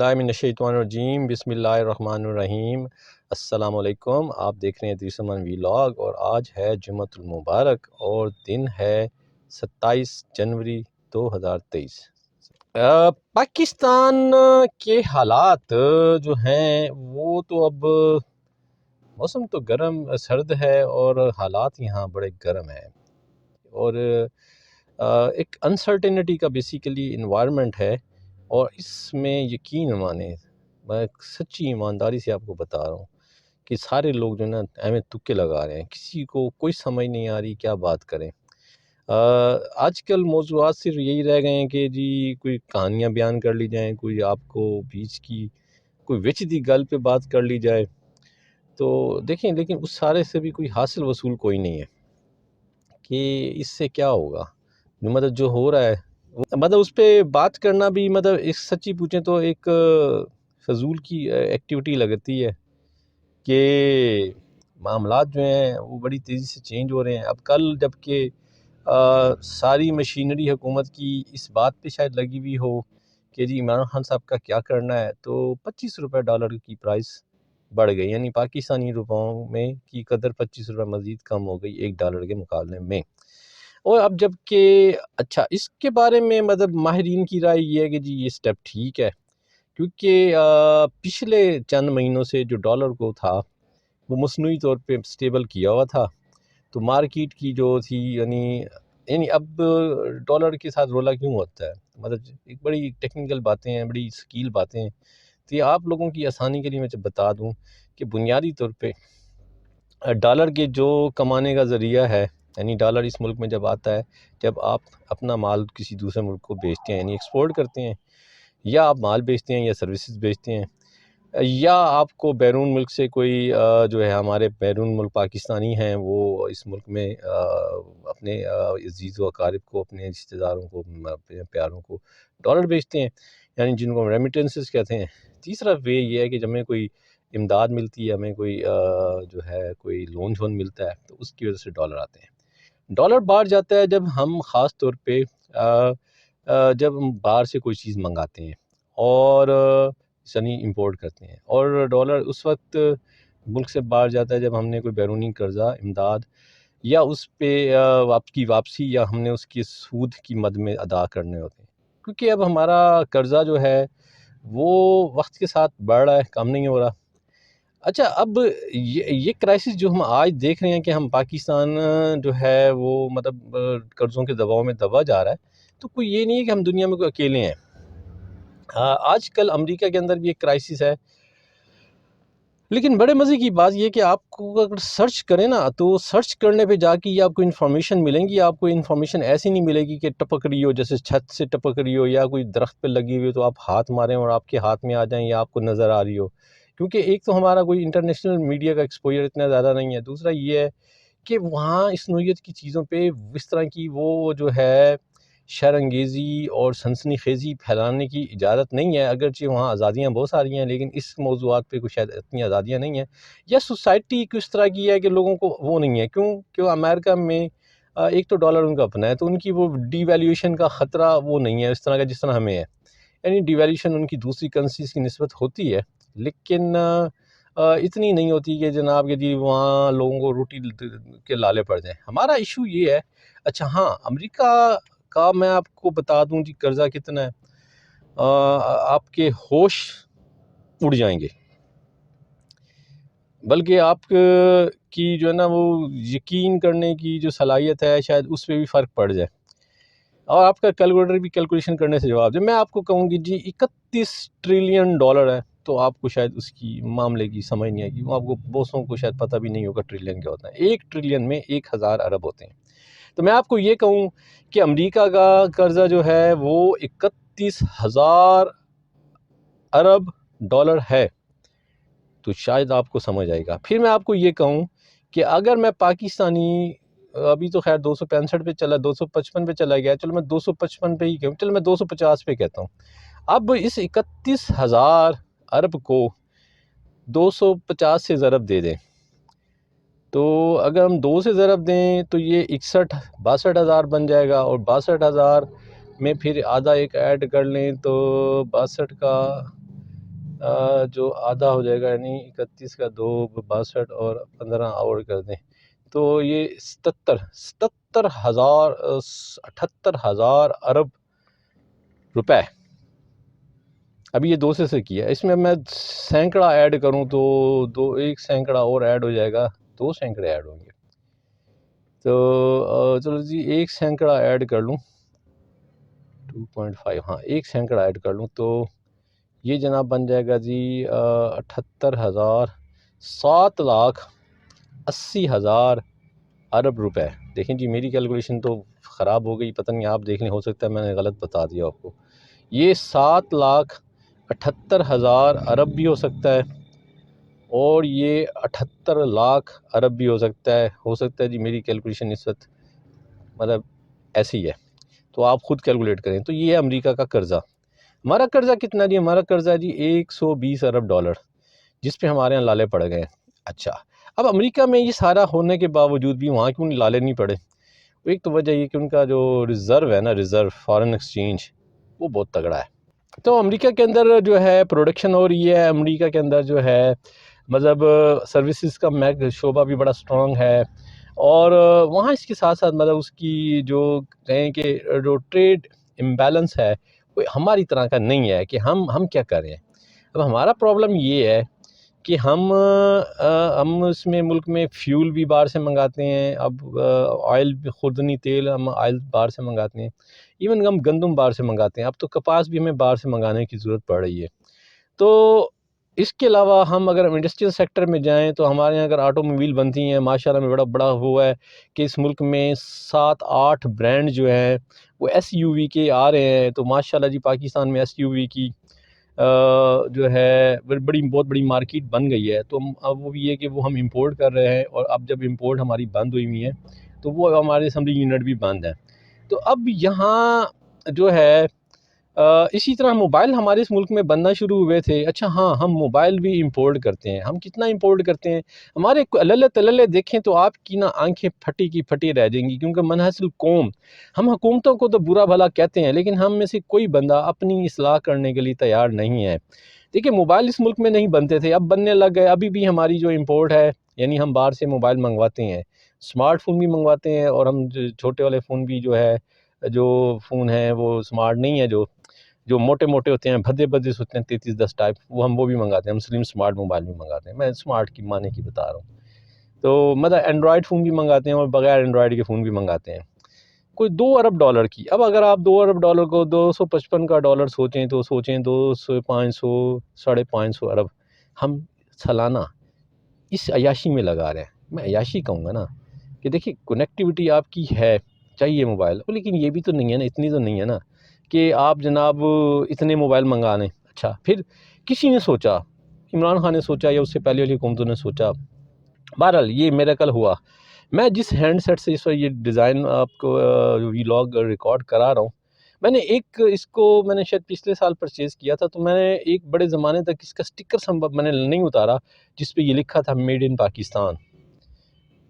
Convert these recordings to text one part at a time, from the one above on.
باللہ من الشیطان الرجیم، بسم اللہ الرحمن الرحیم۔ السلام علیکم، آپ دیکھ رہے ہیں ادریس ویلاگ، اور آج ہے جمعۃ المبارک اور دن ہے 27 جنوری 2023۔ پاکستان کے حالات جو ہیں وہ تو اب موسم تو گرم سرد ہے اور حالات یہاں بڑے گرم ہیں، اور ایک انسرٹینٹی کا بیسیکلی انوائرمنٹ ہے، اور اس میں یقین مانیں، میں سچی ایمانداری سے آپ کو بتا رہا ہوں کہ سارے لوگ جو ہے نا ایویں تکے لگا رہے ہیں، کسی کو کوئی سمجھ نہیں آ رہی کیا بات کریں۔ آج کل موضوعات صرف یہی رہ گئے ہیں کہ جی کوئی کہانیاں بیان کر لی جائیں، کوئی آپ کو بیچ کی کوئی وچ دی گل پہ بات کر لی جائے، تو دیکھیں لیکن اس سارے سے بھی کوئی حاصل وصول کوئی نہیں ہے کہ اس سے کیا ہوگا، مطلب جو ہو رہا ہے مطلب اس پہ بات کرنا بھی مطلب ایک سچی پوچھیں تو ایک فضول کی ایکٹیویٹی لگتی ہے کہ معاملات جو ہیں وہ بڑی تیزی سے چینج ہو رہے ہیں۔ اب کل جب کہ ساری مشینری حکومت کی اس بات پہ شاید لگی ہوئی ہو کہ جی عمران خان صاحب کا کیا کرنا ہے، تو 25 روپے ڈالر کی پرائس بڑھ گئی، یعنی پاکستانی روپوں میں کی قدر 25 روپے مزید کم ہو گئی ایک ڈالر کے مقابلے میں۔ اور اب جب کہ اچھا اس کے بارے میں مطلب ماہرین کی رائے یہ ہے کہ جی یہ سٹیپ ٹھیک ہے، کیونکہ پچھلے چند مہینوں سے جو ڈالر کو تھا وہ مصنوعی طور پہ سٹیبل کیا ہوا تھا، تو مارکیٹ کی جو تھی یعنی اب ڈالر کے ساتھ رولا کیوں ہوتا ہے، مطلب ایک بڑی ٹیکنیکل باتیں ہیں، بڑی سکیل باتیں ہیں، تو یہ آپ لوگوں کی آسانی کے لیے میں جب بتا دوں کہ بنیادی طور پہ ڈالر کے جو کمانے کا ذریعہ ہے، یعنی ڈالر اس ملک میں جب آتا ہے جب آپ اپنا مال کسی دوسرے ملک کو بیچتے ہیں، یعنی ایکسپورٹ کرتے ہیں، یا آپ مال بیچتے ہیں یا سروسز بیچتے ہیں، یا آپ کو بیرون ملک سے کوئی جو ہے ہمارے بیرون ملک پاکستانی ہیں وہ اس ملک میں اپنے عزیز و اقارب کو، اپنے رشتہ داروں کو، اپنے پیاروں کو ڈالر بیچتے ہیں، یعنی جن کو ریمیٹنسز کہتے ہیں۔ تیسرا وے یہ ہے کہ جب ہمیں کوئی امداد ملتی ہے، ہمیں کوئی جو ہے کوئی لون شون ملتا ہے، تو اس کی وجہ سے ڈالر آتے ہیں۔ ڈالر باہر جاتا ہے جب ہم خاص طور پہ جب ہم باہر سے کوئی چیز منگاتے ہیں اور یعنی امپورٹ کرتے ہیں، اور ڈالر اس وقت ملک سے باہر جاتا ہے جب ہم نے کوئی بیرونی قرضہ امداد یا اس پہ واپسی یا ہم نے اس کی سود کی مد میں ادا کرنے ہوتے ہیں، کیونکہ اب ہمارا قرضہ جو ہے وہ وقت کے ساتھ بڑھ رہا ہے، کم نہیں ہو رہا۔ اچھا اب یہ کرائسس جو ہم آج دیکھ رہے ہیں کہ ہم پاکستان جو ہے وہ مطلب قرضوں کے دباؤ میں دبا جا رہا ہے، تو کوئی یہ نہیں ہے کہ ہم دنیا میں کوئی اکیلے ہیں۔ آج کل امریکہ کے اندر بھی ایک کرائسس ہے، لیکن بڑے مزے کی بات یہ کہ آپ کو اگر سرچ کریں نا تو سرچ کرنے پہ جا کے یہ آپ کو انفارمیشن ملیں گی، آپ کو انفارمیشن ایسی نہیں ملے گی کہ ٹپک رہی ہو، جیسے چھت سے ٹپک رہی ہو یا کوئی درخت پہ لگی ہوئی ہو تو آپ ہاتھ ماریں اور آپ کے ہاتھ میں آ جائیں یا آپ کو نظر آ رہی ہو، کیونکہ ایک تو ہمارا کوئی انٹرنیشنل میڈیا کا ایکسپوجر اتنا زیادہ نہیں ہے، دوسرا یہ ہے کہ وہاں اس نوعیت کی چیزوں پہ اس طرح کی وہ جو ہے شر انگیزی اور سنسنی خیزی پھیلانے کی اجازت نہیں ہے، اگرچہ وہاں آزادیاں بہت ساری ہیں لیکن اس موضوعات پہ کچھ شاید اتنی آزادیاں نہیں ہیں، یا سوسائٹی کس طرح کی ہے کہ لوگوں کو وہ نہیں ہے، کیوں امریکہ میں ایک تو ڈالر ان کا اپنا ہے، تو ان کی وہ ڈی ویلیویشن کا خطرہ وہ نہیں ہے اس طرح کا جس طرح ہمیں ہے، یعنی ڈی ویلیویشن ان کی دوسری کرنسیز کی نسبت ہوتی ہے لیکن اتنی نہیں ہوتی کہ جناب کہ جی وہاں لوگوں کو روٹی کے لالے پڑ جائیں۔ ہمارا ایشو یہ ہے، اچھا ہاں امریکہ کا میں آپ کو بتا دوں جی قرضہ کتنا ہے، آپ کے ہوش اڑ جائیں گے، بلکہ آپ کی جو ہے نا وہ یقین کرنے کی جو صلاحیت ہے شاید اس پہ بھی فرق پڑ جائے، اور آپ کا کیلکولیٹر بھی کیلکولیشن کرنے سے جواب دے۔ میں آپ کو کہوں گی جی 31 ٹریلین ڈالر ہے، تو آپ کو شاید اس کی معاملے کی سمجھ نہیں آئے گی، وہ آپ کو بوسوں کو شاید پتہ بھی نہیں ہوگا ٹریلین کیا ہوتا ہے۔ ایک ٹریلین میں 1000 ارب ہوتے ہیں، تو میں آپ کو یہ کہوں کہ امریکہ کا قرضہ جو ہے وہ 31,000 ارب ڈالر ہے، تو شاید آپ کو سمجھ آئے گا۔ پھر میں آپ کو یہ کہوں کہ اگر میں پاکستانی ابھی تو خیر 265 پہ چلا، 255 پہ چلا گیا، چلو میں 255 پہ ہی کہوں، چلو میں 250 پہ کہتا ہوں، اب اس 31,000 ارب کو 250 سے ضرب دے دیں، تو اگر ہم 2 سے ضرب دیں تو یہ 62,000 بن جائے گا، اور 62,000 میں پھر آدھا ایک ایڈ کر لیں تو 62 کا جو آدھا ہو جائے گا یعنی 31 کا 2 62 اور 15 اور کر دیں تو یہ 78,000 ارب روپے. ابھی یہ 2 سے کیا، اس میں سینکڑا ایڈ کروں تو ایک سینکڑا اور ایڈ ہو جائے گا، 2 سینکڑے ایڈ ہوں گے. تو چلو جی ایک سینکڑا ایڈ کر لوں 2.5، ہاں ایک سینکڑا ایڈ کر لوں تو یہ جناب بن جائے گا جی 78,000 7,80,000 ارب روپے. دیکھیں جی میری کیلکولیشن تو خراب ہو گئی، پتہ نہیں آپ دیکھ لیں، ہو سکتا ہے میں نے غلط بتا دیا آپ کو. یہ 7,78,000 ارب بھی ہو سکتا ہے اور یہ 78 لاکھ ارب بھی ہو سکتا ہے جی میری کیلکولیشن اس وقت مطلب ایسی ہے، تو آپ خود کیلکولیٹ کریں. تو یہ ہے امریکہ کا قرضہ. ہمارا قرضہ کتنا جی؟ ہمارا قرضہ جی 120 ارب ڈالر، جس پہ ہمارے یہاں لالے پڑ گئے. اچھا، اب امریکہ میں یہ سارا ہونے کے باوجود بھی وہاں کیوں لالے نہیں پڑے؟ ایک تو وجہ یہ کہ ان کا جو ریزرو ہے نا، ریزرو فارن ایکسچینج، وہ بہت تگڑا ہے. تو امریکہ کے اندر جو ہے پروڈکشن ہو رہی ہے، امریکہ کے اندر جو ہے مطلب سروسز کا شعبہ بھی بڑا سٹرونگ ہے، اور وہاں اس کے ساتھ ساتھ مطلب اس کی جو کہیں کہ جو ٹریڈ امبیلنس ہے وہ ہماری طرح کا نہیں ہے کہ ہم کیا کریں. اب ہمارا پرابلم یہ ہے کہ ہم اس میں ملک میں فیول بھی باہر سے منگاتے ہیں، اب آئل خوردنی تیل ہم آئل باہر سے منگاتے ہیں، ایون ہم گندم باہر سے منگاتے ہیں، اب تو کپاس بھی ہمیں باہر سے منگانے کی ضرورت پڑ رہی ہے. تو اس کے علاوہ ہم اگر انڈسٹریل سیکٹر میں جائیں تو ہمارے یہاں اگر آٹو موبائل بنتی ہیں، ماشاء اللہ میں بڑا ہوا ہے کہ اس ملک میں 7-8 برانڈ جو ہیں وہ ایس یو وی کے آ رہے ہیں. تو ماشاء اللہ جی پاکستان میں ایس یو وی کی جو ہے بہت بڑی مارکیٹ بن گئی ہے. تو اب وہ بھی ہے کہ وہ ہم امپورٹ کر رہے ہیں، اور اب جب امپورٹ ہماری بند ہوئی ہیں تو وہ ہمارے اسمبلی یونٹ بھی بند ہیں. تو اب یہاں جو ہے اسی طرح موبائل ہمارے اس ملک میں بننا شروع ہوئے تھے. اچھا ہاں، ہم موبائل بھی امپورٹ کرتے ہیں. ہم کتنا امپورٹ کرتے ہیں؟ ہمارے اللہ تللے دیکھیں تو آپ کی نا آنکھیں پھٹی کی پھٹی رہ جائیں گی، کیونکہ منحصل قوم ہم حکومتوں کو تو برا بھلا کہتے ہیں، لیکن ہم میں سے کوئی بندہ اپنی اصلاح کرنے کے لیے تیار نہیں ہے. دیکھیں موبائل اس ملک میں نہیں بنتے تھے، اب بننے لگ گئے. ابھی بھی ہماری جو امپورٹ ہے، یعنی ہم باہر سے موبائل منگواتے ہیں، اسمارٹ فون بھی منگواتے ہیں، اور ہم چھوٹے والے فون بھی جو فون ہیں وہ اسمارٹ نہیں ہے، جو موٹے ہوتے ہیں، بھدے سے ہوتے ہیں 3310 ٹائپ، وہ بھی منگاتے ہیں. ہم سلیم اسمارٹ موبائل بھی منگاتے ہیں. میں اسمارٹ کی معنی کی بتا رہا ہوں. تو مطلب اینڈرائڈ فون بھی منگاتے ہیں اور بغیر اینڈرائڈ کے فون بھی منگاتے ہیں. کوئی 2 ارب ڈالر کی، اب اگر آپ 2 ارب ڈالر کو 255 کا ڈالر سوچیں تو سوچیں 200 500 550 ارب ہم سالانہ اس عیاشی میں لگا رہے ہیں. میں عیاشی کہوں گا نا کہ دیکھیں کنیکٹیوٹی آپ کی ہے، چاہیے موبائل، لیکن یہ بھی تو نہیں ہے نا، اتنی تو نہیں ہے نا کہ آپ جناب اتنے موبائل منگا لیں. اچھا پھر کسی نے سوچا، عمران خان نے سوچا یا اس سے پہلے والی حکومتوں نے سوچا، بہرحال یہ میریکل ہوا. میں جس ہینڈ سیٹ سے اس وقت یہ ڈیزائن آپ کو ویلاگ ریکارڈ کرا رہا ہوں، میں نے اس کو میں نے شاید پچھلے سال پرچیز کیا تھا. تو میں نے ایک بڑے زمانے تک اس کا سٹکر میں نے نہیں اتارا جس پہ یہ لکھا تھا میڈ ان پاکستان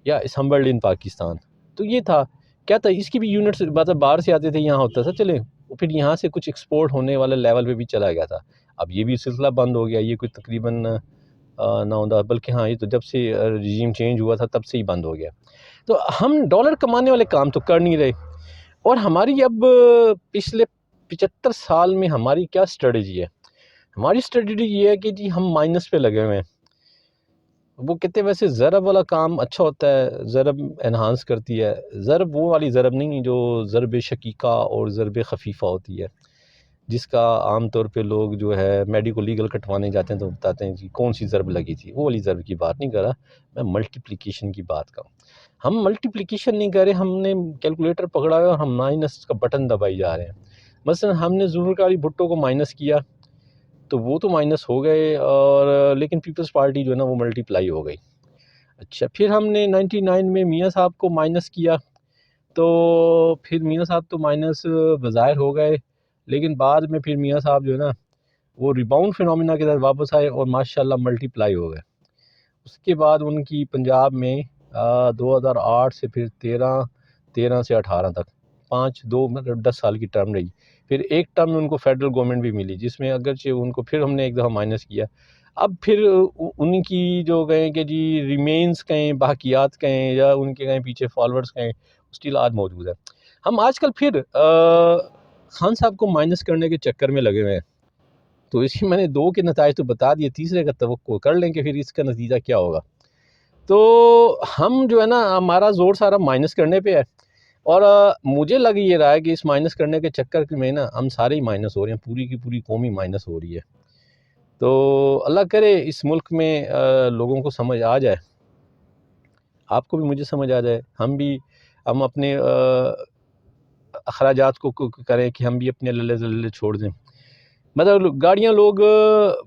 یا اسمبلڈ ان پاکستان. تو یہ تھا کیا تھا، اس کی بھی یونٹس مطلب باہر سے آتے تھے، یہاں ہوتا تھا چلیں، پھر یہاں سے کچھ ایکسپورٹ ہونے والے لیول پہ بھی چلا گیا تھا. اب یہ بھی سلسلہ بند ہو گیا، یہ کوئی تقریباً نہ ہوتا، بلکہ ہاں یہ تو جب سے رجیم چینج ہوا تھا تب سے ہی بند ہو گیا. تو ہم ڈالر کمانے والے کام تو کر نہیں رہے، اور ہماری اب پچھلے 75 سال میں ہماری کیا اسٹریٹجی ہے؟ ہماری اسٹریٹجی یہ ہے کہ جی ہم مائنس پہ لگے ہوئے ہیں. وہ کہتے ہیں ویسے ضرب والا کام اچھا ہوتا ہے، ضرب انہانس کرتی ہے. ضرب وہ والی ضرب نہیں جو ضرب شقیقہ اور ضرب خفیفہ ہوتی ہے، جس کا عام طور پہ لوگ جو ہے میڈیکو لیگل کٹوانے جاتے ہیں تو بتاتے ہیں جی کون سی ضرب لگی تھی. وہ والی ضرب کی بات نہیں کر رہا میں، ملٹیپلیکیشن کی بات کروں. ہم ملٹیپلیکیشن نہیں کر رہے، ہم نے کیلکولیٹر پکڑا ہوا اور ہم مائنس کا بٹن دبائی جا رہے ہیں. مثلا ہم نے ذوالفقار علی بھٹو کو مائنس کیا تو وہ تو مائنس ہو گئے، اور لیکن پیپلز پارٹی جو ہے نا وہ ملٹی پلائی ہو گئی. اچھا پھر ہم نے 99 میں میاں صاحب کو مائنس کیا تو پھر میاں صاحب تو مائنس بظاہر ہو گئے، لیکن بعد میں پھر میاں صاحب جو ہے نا وہ ریباؤنڈ فینومینا کے ساتھ واپس آئے اور ماشاءاللہ ملٹی پلائی ہو گئے. اس کے بعد ان کی پنجاب میں 2008 سے پھر 13 سے 18 تک 5 2 مطلب 10 سال کی ٹرم رہی. پھر ایک ٹرم میں ان کو فیڈرل گورنمنٹ بھی ملی، جس میں اگرچہ ان کو پھر ہم نے ایک دفعہ مائنس کیا، اب پھر ان کی جو کہیں کہ جی ریمینز کہیں، باقیات کہیں، یا ان کے کہیں پیچھے فالوورز کہیں، اسٹل آج موجود ہے۔ ہم آج کل پھر خان صاحب کو مائنس کرنے کے چکر میں لگے ہوئے ہیں، تو اسی میں نے 2 کے نتائج تو بتا دیے، تیسرے کا توقع کر لیں کہ پھر اس کا نتیجہ کیا ہوگا۔ تو ہم جو ہے نا، ہمارا زور سارا مائنس کرنے پہ ہے، اور مجھے لگ یہ رہا ہے کہ اس مائنس کرنے کے چکر میں نا ہم سارے ہی مائنس ہو رہے ہیں، پوری کی پوری قوم ہی مائنس ہو رہی ہے۔ تو اللہ کرے اس ملک میں لوگوں کو سمجھ آ جائے، آپ کو بھی مجھے سمجھ آ جائے، ہم اپنے اخراجات کو کریں کہ ہم بھی اپنے للے زلے چھوڑ دیں۔ مطلب گاڑیاں لوگ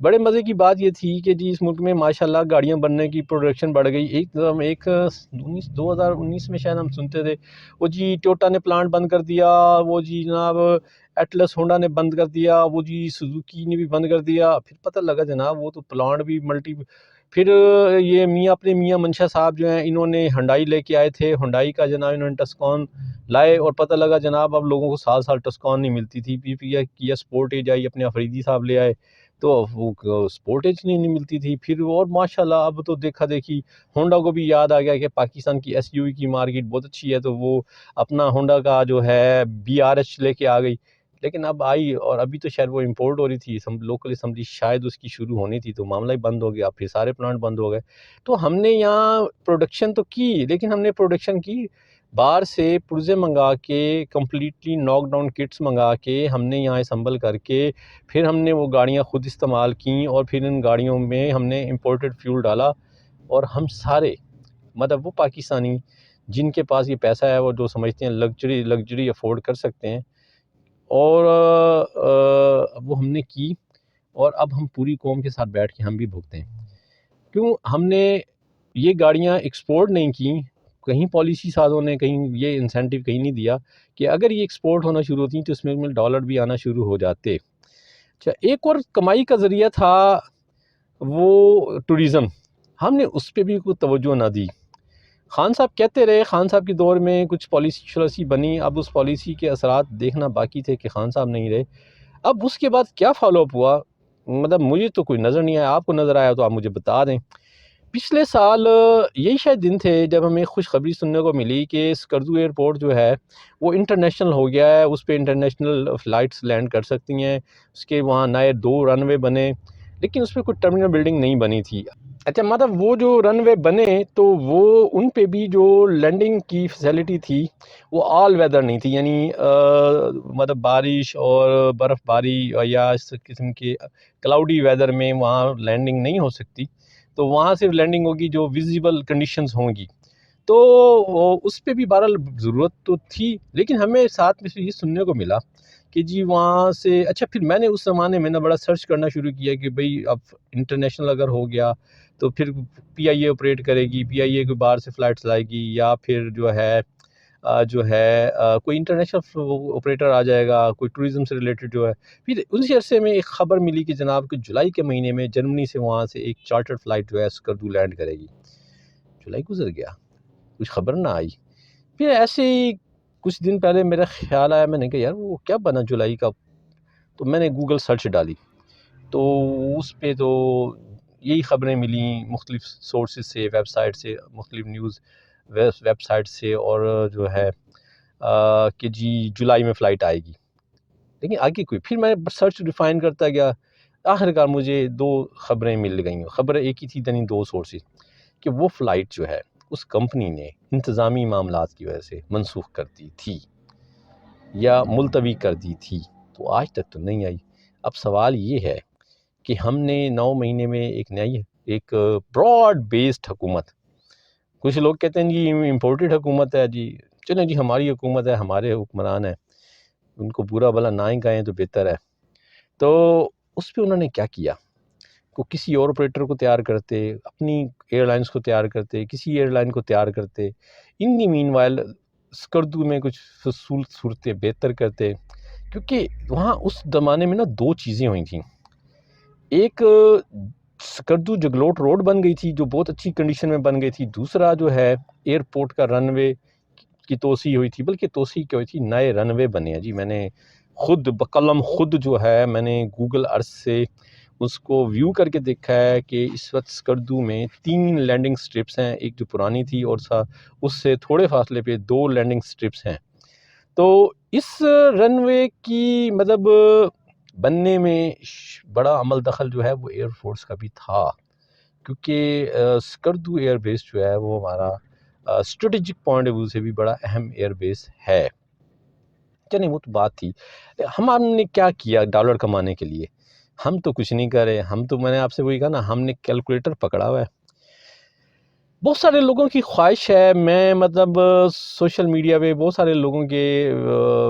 بڑے مزے کی بات یہ تھی کہ جی اس ملک میں ماشاءاللہ گاڑیاں بننے کی پروڈکشن بڑھ گئی۔ ایک 2019 میں شاید ہم سنتے تھے وہ جی ٹویوٹا نے پلانٹ بند کر دیا، وہ جی جناب ایٹلس ہونڈا نے بند کر دیا، وہ جی سوزوکی نے بھی بند کر دیا۔ پھر پتہ لگا جناب وہ تو پلانٹ بھی پھر یہ اپنے میاں منشا صاحب جو ہیں، انہوں نے ہنڈائی لے کے آئے تھے، ہنڈائی کا جناب انہوں نے ٹسکون لائے، اور پتہ لگا جناب اب لوگوں کو سال ٹسکون نہیں ملتی تھی۔ کیا سپورٹیج آئی، اپنے افریدی صاحب لے آئے تو وہ سپورٹیج نہیں ملتی تھی پھر، اور ماشاءاللہ اب تو دیکھا دیکھی ہونڈا کو بھی یاد آ گیا کہ پاکستان کی ایس یو وی کی مارکیٹ بہت اچھی ہے، تو وہ اپنا ہونڈا کا جو ہے BRH لے کے آ گئی۔ لیکن اب آئی، اور ابھی تو شاید وہ امپورٹ ہو رہی تھی، لوکل اسمبلی شاید اس کی شروع ہونی تھی، تو معاملہ ہی بند ہو گیا، پھر سارے پلانٹ بند ہو گئے۔ تو ہم نے یہاں پروڈکشن تو کی، لیکن ہم نے پروڈکشن کی باہر سے پرزے منگا کے، کمپلیٹلی ناک ڈاؤن کٹس منگا کے ہم نے یہاں اسمبل کر کے پھر ہم نے وہ گاڑیاں خود استعمال کیں، اور پھر ان گاڑیوں میں ہم نے امپورٹڈ فیول ڈالا، اور ہم سارے مطلب وہ پاکستانی جن کے پاس یہ پیسہ ہے، وہ جو سمجھتے ہیں لگژری افورڈ کر سکتے ہیں، اور وہ ہم نے کی، اور اب ہم پوری قوم کے ساتھ بیٹھ کے ہم بھی بھگتے ہیں۔ کیوں ہم نے یہ گاڑیاں ایکسپورٹ نہیں کی؟ کہیں پالیسی سازوں نے کہیں یہ انسینٹیو کہیں نہیں دیا کہ اگر یہ ایکسپورٹ ہونا شروع ہوتی تو اس میں ڈالر بھی آنا شروع ہو جاتے۔ اچھا، ایک اور کمائی کا ذریعہ تھا وہ ٹورزم، ہم نے اس پہ بھی کوئی توجہ نہ دی۔ خان صاحب کہتے رہے، خان صاحب کے دور میں کچھ پالیسی بنی، اب اس پالیسی کے اثرات دیکھنا باقی تھے کہ خان صاحب نہیں رہے۔ اب اس کے بعد کیا فالو اپ ہوا، مطلب مجھے تو کوئی نظر نہیں آیا، آپ کو نظر آیا تو آپ مجھے بتا دیں۔ پچھلے سال یہی شاید دن تھے جب ہمیں خوشخبری سننے کو ملی کہ اسکردو ایئرپورٹ جو ہے وہ انٹرنیشنل ہو گیا ہے، اس پہ انٹرنیشنل فلائٹس لینڈ کر سکتی ہیں، اس کے وہاں نئے 2 رن وے بنے، لیکن اس پہ کوئی ٹرمینل بلڈنگ نہیں بنی تھی۔ اچھا، مطلب وہ جو رن وے بنے تو وہ ان پہ بھی جو لینڈنگ کی فیسلٹی تھی وہ آل ویدر نہیں تھی، یعنی مطلب بارش اور برف باری یا اس قسم کے کلاؤڈی ویدر میں وہاں لینڈنگ نہیں ہو سکتی، تو وہاں صرف لینڈنگ ہوگی جو ویزیبل کنڈیشنز ہوں گی، تو اس پہ بھی بہرحال ضرورت تو تھی، لیکن ہمیں ساتھ میں سے یہ سننے کو ملا کہ جی وہاں سے اچھا، پھر میں نے اس زمانے میں بڑا سرچ کرنا شروع کیا کہ بھئی اب انٹرنیشنل اگر ہو گیا تو پھر PIA آپریٹ کرے گی، PIA کو باہر سے فلائٹس لائے گی، یا پھر جو ہے کوئی انٹرنیشنل آپریٹر آ جائے گا، کوئی ٹورزم سے ریلیٹڈ جو ہے۔ پھر اسی عرصے میں ایک خبر ملی کہ جناب کہ جولائی کے مہینے میں جرمنی سے وہاں سے ایک چارٹر فلائٹ جو ہے اسکردو لینڈ کرے گی۔ جولائی گزر گیا، کچھ خبر نہ آئی۔ پھر ایسے ہی کچھ دن پہلے میرا خیال آیا، میں نے کہا یار وہ کیا بنا جولائی کا، تو میں نے گوگل سرچ ڈالی تو اس پہ تو یہی خبریں ملیں مختلف سورسز سے، ویب سائٹ سے، مختلف نیوز ویب سائٹ سے، اور جو ہے کہ جی جولائی میں فلائٹ آئے گی، لیکن آگے کوئی۔ پھر میں سرچ ریفائن کرتا گیا، آخرکار مجھے 2 خبریں مل گئیں، خبر ایک ہی تھی، یعنی 2 سورسز، کہ وہ فلائٹ جو ہے اس کمپنی نے انتظامی معاملات کی وجہ سے منسوخ کر دی تھی یا ملتوی کر دی تھی، تو آج تک تو نہیں آئی۔ اب سوال یہ ہے کہ ہم نے 9 مہینے میں ایک براڈ بیسڈ حکومت، کچھ لوگ کہتے ہیں جی امپورٹڈ حکومت ہے، جی چلیں جی ہماری حکومت ہے، ہمارے حکمران ہیں، ان کو برا بھلا نہ ہی کہیں تو بہتر ہے۔ تو اس پہ انہوں نے کیا کیا، کو کسی اور آپریٹر کو تیار کرتے، اپنی ایئر لائنس کو تیار کرتے، کسی ایئر لائن کو تیار کرتے، ان دی مین وائل اسکردو میں کچھ صورتیں بہتر کرتے، کیونکہ وہاں اس زمانے میں 2 چیزیں ہوئی تھیں۔ ایک اسکردو جگلوٹ روڈ بن گئی تھی جو بہت اچھی کنڈیشن میں بن گئی تھی، دوسرا جو ہے ایئرپورٹ کا رن وے کی توسیع ہوئی تھی، بلکہ توسیع کیا ہوئی تھی، نئے رن وے بنے ہیں جی، میں نے خود بقلم خود جو ہے میں نے گوگل ارتھ سے اس کو ویو کر کے دیکھا ہے کہ اس وقت اسکردو میں 3 لینڈنگ سٹرپس ہیں، ایک جو پرانی تھی اور اس سے تھوڑے فاصلے پہ 2 لینڈنگ سٹرپس ہیں۔ تو اس رن وے کی مطلب بننے میں بڑا عمل دخل جو ہے وہ ایئر فورس کا بھی تھا، کیونکہ اسکردو ایئر بیس جو ہے وہ ہمارا اسٹریٹجک پوائنٹ آف ویو سے بھی بڑا اہم ایئر بیس ہے۔ چلیں وہ تو بات تھی۔ ہم نے کیا کیا ڈالر کمانے کے لیے؟ ہم تو کچھ نہیں کر رہے، ہم تو میں نے آپ سے وہی کہا نا، ہم نے کیلکولیٹر پکڑا ہوا ہے۔ بہت سارے لوگوں کی خواہش ہے، میں مطلب سوشل میڈیا پہ بہت سارے لوگوں کے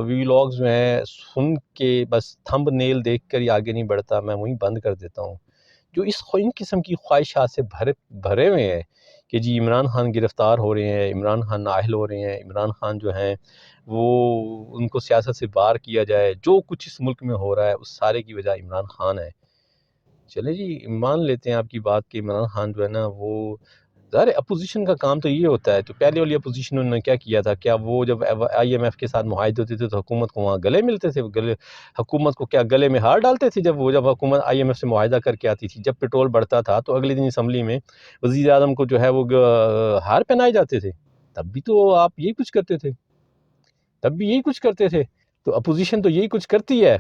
ویلاگز جو ہیں سن کے بس تھمب نیل دیکھ کر ہی آگے نہیں بڑھتا، میں وہیں بند کر دیتا ہوں، جو ان قسم کی خواہشات سے بھرے ہوئے ہیں کہ جی عمران خان گرفتار ہو رہے ہیں، عمران خان نااہل ہو رہے ہیں، عمران خان جو ہیں وہ ان کو سیاست سے باہر کیا جائے، جو کچھ اس ملک میں ہو رہا ہے اس سارے کی وجہ عمران خان ہے۔ چلے جی مان لیتے ہیں آپ کی بات کہ عمران خان جو ہے نا وہ ظاہر اپوزیشن کا کام تو یہ ہوتا ہے، تو پہلے والی اپوزیشن انہوں نے کیا کیا تھا؟ کیا وہ جب آئی ایم ایف کے ساتھ معاہدے ہوتے تھے تو حکومت کو وہاں گلے ملتے تھے؟ حکومت کو کیا گلے میں ہار ڈالتے تھے جب حکومت آئی ایم ایف سے معاہدہ کر کے آتی تھی؟ جب پیٹرول بڑھتا تھا تو اگلے دن اسمبلی میں وزیر اعظم کو جو ہے وہ ہار پہنائے جاتے تھے، تب بھی تو آپ یہی کچھ کرتے تھے، تو اپوزیشن تو یہی کچھ کرتی ہے،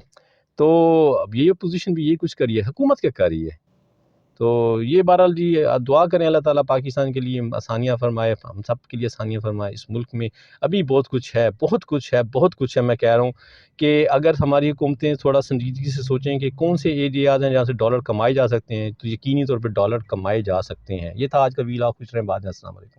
تو اب یہ اپوزیشن بھی یہی کچھ کری ہے، حکومت کیا کر رہی ہے؟ تو یہ بہرحال جی دعا کریں اللہ تعالیٰ پاکستان کے لیے آسانیاں فرمائے، ہم سب کے لیے آسانیاں فرمائے۔ اس ملک میں ابھی بہت کچھ ہے، میں کہہ رہا ہوں کہ اگر ہماری حکومتیں تھوڑا سنجیدگی سے سوچیں کہ کون سے ایریاز ہیں جہاں سے ڈالر کمائے جا سکتے ہیں، تو یقینی طور پہ ڈالر کمائے جا سکتے ہیں۔ یہ تھا آج کا ویلاگ، خوش رہیں، بعد میں، السلام علیکم۔